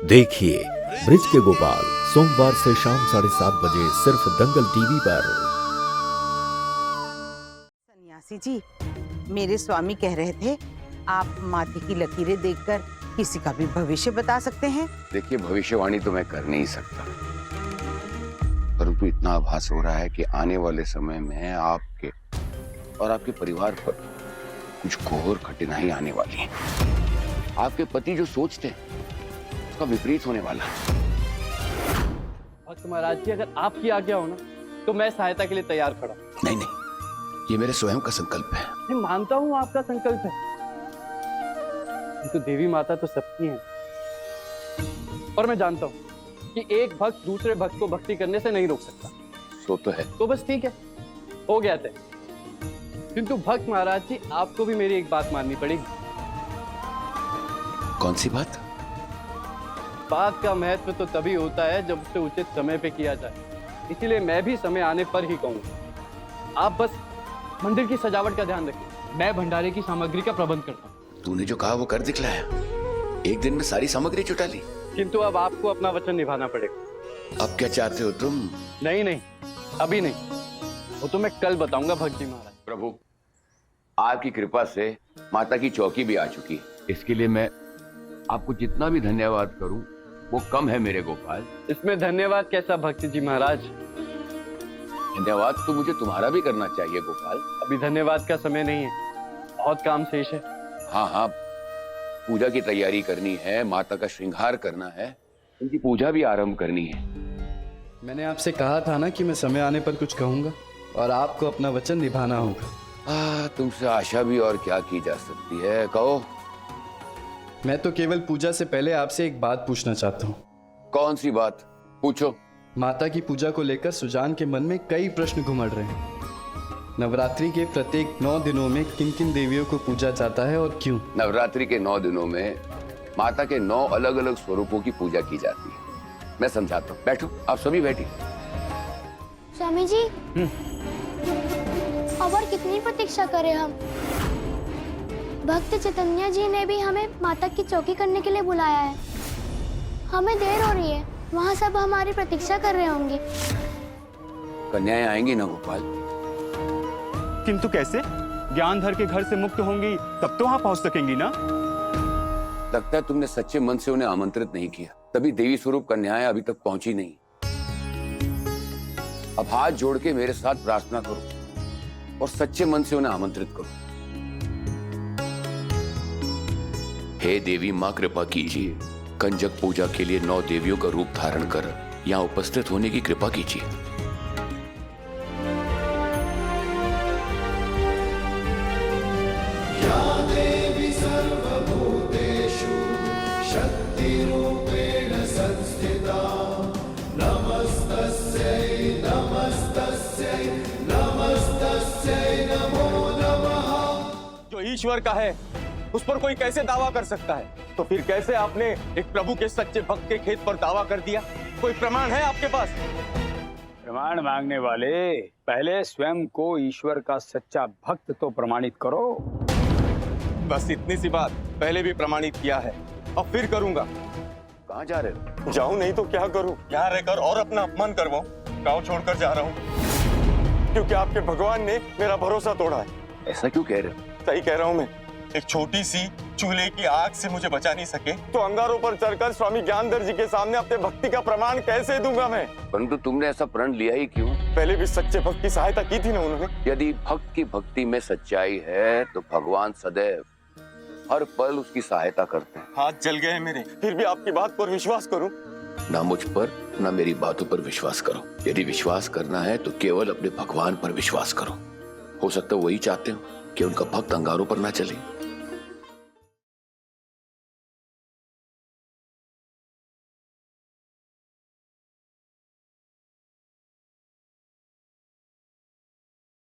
देखिए ब्रिज के गोपाल सोमवार से शाम 7:30 बजे सिर्फ दंगल टीवी पर। सन्यासी जी, मेरे स्वामी कह रहे थे आप माथे की लकीरें देखकर किसी का भी भविष्य बता सकते हैं। देखिए, भविष्यवाणी तो मैं कर नहीं सकता, परंतु इतना आभास हो रहा है कि आने वाले समय में आपके और आपके परिवार पर कुछ घोर कठिनाई आने वाली है। आपके पति जो सोचते हैं उसका विपरीत होने वाला है। भक्त महाराज जी, अगर आपकी आज्ञा हो ना तो मैं सहायता के लिए तैयार खड़ा। नहीं नहीं, ये मेरे स्वयं का संकल्प है। मैं मानता हूँ आपका संकल्प है, तो देवी माता तो सबकी है। और मैं जानता हूँ कि एक भक्त दूसरे भक्त को भक्ति करने से नहीं रोक सकता। सो तो है। तो बस ठीक है, हो गया तय। किंतु भक्त महाराज जी, आपको भी मेरी एक बात माननी पड़ेगी। कौन सी बात? बात का महत्व तो तभी होता है जब उसे उचित समय पे किया जाए। इसीलिए मैं भी समय आने पर ही कहूँगा। आप बस मंदिर की सजावट का ध्यान रखिए, मैं भंडारे की सामग्री का प्रबंध करता हूँ। तूने जो कहा वो कर दिखलाया। एक दिन में सारी सामग्री जुटा ली। किंतु अब आपको अपना वचन निभाना पड़ेगा। अब क्या चाहते हो तुम? नहीं, अभी नहीं, वो तो मैं कल बताऊंगा भक्त जी महाराज। प्रभु, आपकी कृपा से माता की चौकी भी आ चुकी है। इसके लिए मैं आपको जितना भी धन्यवाद करूं वो कम है मेरे गोपाल। इसमें धन्यवाद कैसा भक्त जी महाराज? धन्यवाद तो मुझे तुम्हारा भी करना चाहिए गोपाल। अभी धन्यवाद का समय नहीं है, बहुत काम शेष है। हाँ, पूजा की तैयारी करनी है, माता का श्रृंगार करना है, उनकी पूजा भी आरंभ करनी है। मैंने आपसे कहा था ना कि मैं समय आने पर कुछ कहूंगा और आपको अपना वचन निभाना होगा। तुमसे आशा भी और क्या की जा सकती है, कहो। मैं तो केवल पूजा से पहले आपसे एक बात पूछना चाहता हूँ। कौन सी बात? पूछो। माता की पूजा को लेकर सुजान के मन में कई प्रश्न घुमड़ रहे हैं। नवरात्रि के प्रत्येक 9 दिनों में किन किन देवियों को पूजा जाता है और क्यों? नवरात्रि के 9 दिनों में माता के 9 अलग अलग स्वरूपों की पूजा की जाती है। मैं समझाता हूँ, बैठो, आप सभी बैठिए। स्वामी जी, अब और कितनी प्रतीक्षा करें हम? भक्त चैतन्य जी ने भी हमें माता की चौकी करने के लिए बुलाया है। हमें देर हो रही है, वहाँ सब हमारी प्रतीक्षा कर रहे होंगे। कन्याएं आएंगी ना गोपाल? किंतु कैसे? ज्ञानधर के घर से मुक्त होंगी तब तो वहाँ पहुँच सकेंगी ना? लगता है तुमने सच्चे मन से उन्हें आमंत्रित नहीं किया, तभी देवी स्वरूप कन्याएं अभी तक पहुंची नहीं। अब हाथ जोड़ के मेरे साथ प्रार्थना करो और सच्चे मन से उन्हें आमंत्रित करो। हे देवी माँ, कृपा कीजिए, कंजक पूजा के लिए 9 देवियों का रूप धारण कर यहाँ उपस्थित होने की कृपा कीजिए। या देवी सर्वभूतेषु शक्तिरूपेण संस्थिता, नमस्तस्यै नमस्तस्यै नमस्तस्यै नमो नमः। जो ईश्वर का है उस पर कोई कैसे दावा कर सकता है? तो फिर कैसे आपने एक प्रभु के सच्चे भक्त के खेत पर दावा कर दिया? कोई प्रमाण है आपके पास? प्रमाण मांगने वाले, पहले स्वयं को ईश्वर का सच्चा भक्त तो प्रमाणित करो। बस इतनी सी बात पहले भी प्रमाणित किया है, अब फिर करूंगा। कहाँ जा रहे हो? जाऊं नहीं तो क्या करूं? यहाँ रहकर और अपना अपमान करवाऊं? गांव छोड़कर जा रहा हूं, क्योंकि आपके भगवान ने मेरा भरोसा तोड़ा है। ऐसा क्यों कह रहे हो? सही कह रहा हूं मैं। एक छोटी सी चूल्हे की आग से मुझे बचा नहीं सके तो अंगारों पर चढ़कर स्वामी ज्ञानधर जी के सामने अपने भक्ति का प्रमाण कैसे दूंगा मैं? परंतु तुमने ऐसा प्रण लिया ही क्यों? पहले भी सच्चे भक्त की सहायता की थी ना उन्होंने। यदि भक्त की भक्ति में सच्चाई है तो भगवान सदैव हर पल उसकी सहायता करते हैं। हाथ जल गए मेरे, फिर भी आपकी बात पर विश्वास करूं? ना मुझ पर ना मेरी बातों पर विश्वास करो। यदि विश्वास करना है तो केवल अपने भगवान पर विश्वास करो। हो सकता है वही चाहते हो कि उनका भक्त अंगारों पर ना चले।